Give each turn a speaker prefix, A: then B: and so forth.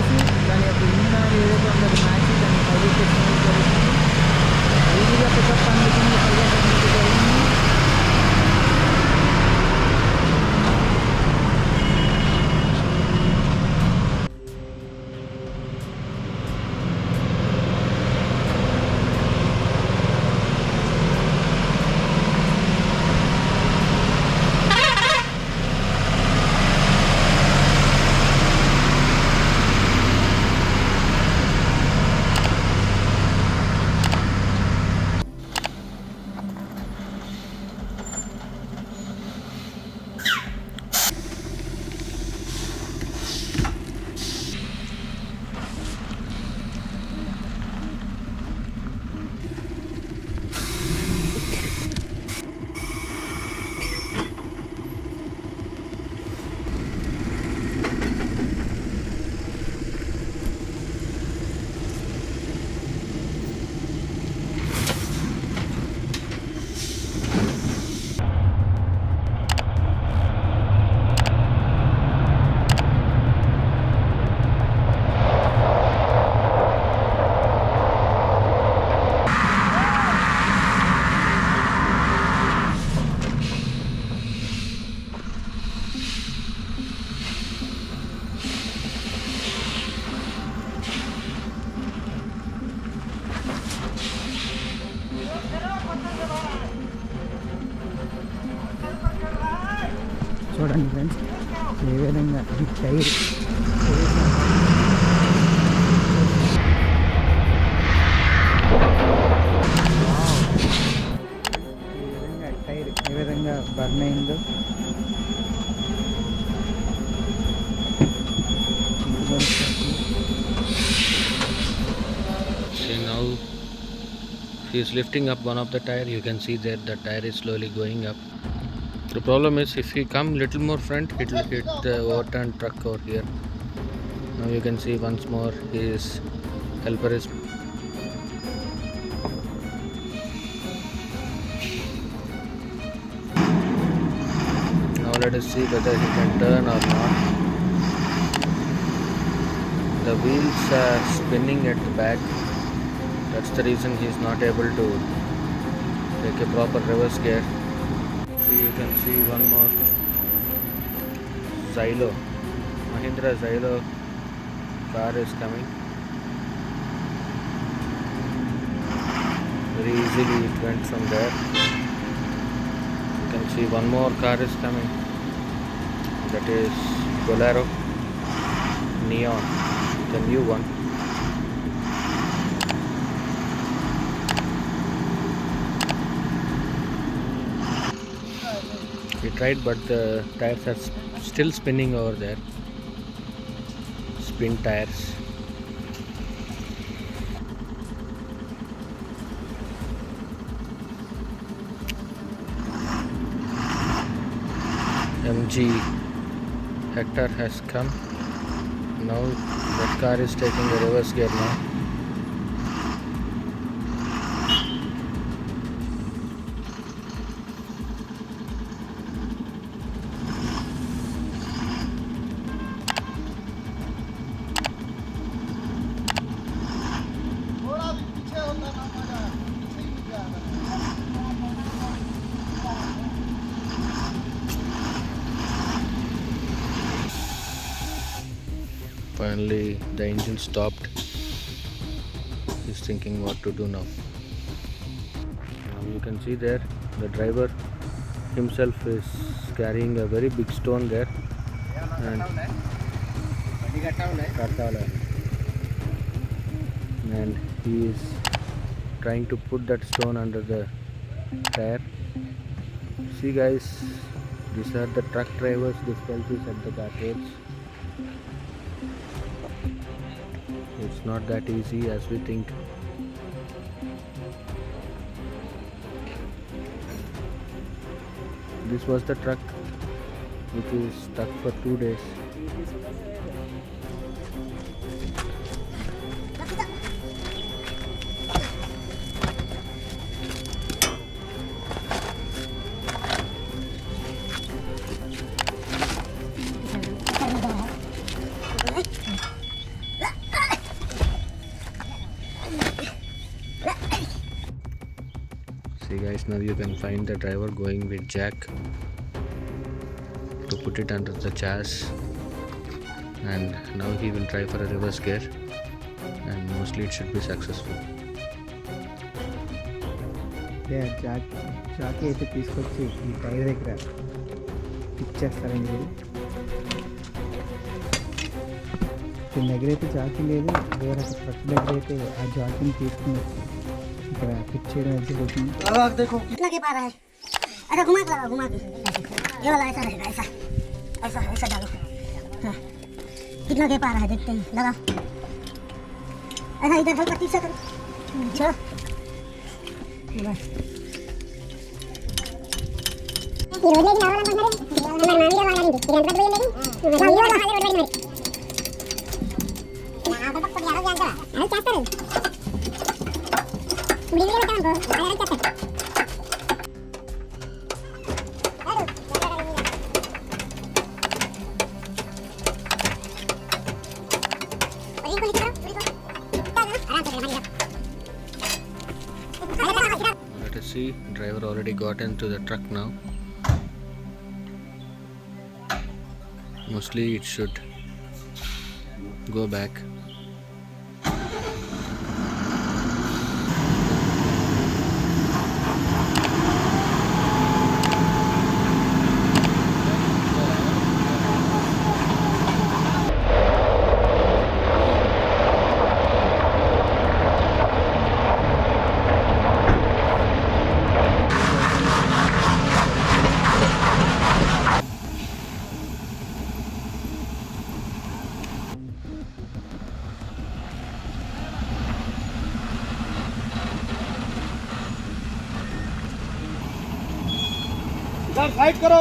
A: చేసి దాని యొక్క ఉన్న ఏదైతే ఉందో అది మార్చి దాన్ని పైకి తెచ్చుకోవడం జరుగుతుంది. ఈజీగా పికప్ అందుతుంది, పైగా జరిగింది. చూడండి ఫ్రెండ్స్, ఏ విధంగా ఈ టైర్ ఏ విధంగా బర్న్ అయిందో.
B: See now he is lifting up one of the tire. You can see that the tire is slowly going up. The problem is if he come little more front, it will hit the overturned truck over here. Now you can see once more his helper is now. Let us see whether he can turn or not. The wheels are spinning at the back. That's the reason he is not able to take a proper reverse gear. See, you can see one more Xylo, Mahindra Xylo car is coming. Very easily it went from there. You can see one more car is coming. That is Bolero Neon, the new one. We tried, but the tires are still spinning over there. Spin tires. MG Hector has come. Now that car is taking the reverse gear now. Finally the engine stopped. He's thinking what to do now. Now you can see there the driver himself is carrying a very big stone there, and he is trying to put that stone under the tire. See guys, these are the truck drivers' difficulties at the Ghat roads. It's not that easy as we think. This was the truck which is stuck for 2 days. See guys, now you can find the driver going with jack to put it under the chassis, and now he will try for a reverse gear, and mostly it should be successful.
A: జాకీ అయితే తీసుకొచ్చి ఈ tyre దగ్గర fix చేస్తారండి మీరు. దీని దగ్గర అయితే జాకీ లేదు, వేరే ట్రక్ దగ్గర అయితే ఆ జాకీని తీసుకుని వచ్చి ఇక్కడ ఫిక్స్ చేయడం అయితే జరుగుతుంది.
C: ऐसा घुमा के लगाओ, घुमा के ये वाला ऐसा रहेगा, ऐसा ऐसा ऐसा डालो. हाँ, कितना के पा रहा है देखते हैं, लगा ऐसा इधर हल्का तीसरा करो, चलो बस. ये रोड लेकिन और नंबर मारी वाला नहीं, ये नंबर रोड लेकिन ये वाला हाले रोड मारी ना आप तो यार जान करा अरे क्या कर उड़ी ले काम को अरे क्या कर
B: Let us see, driver already got into the truck now. Mostly it should go back.
A: Fight करो.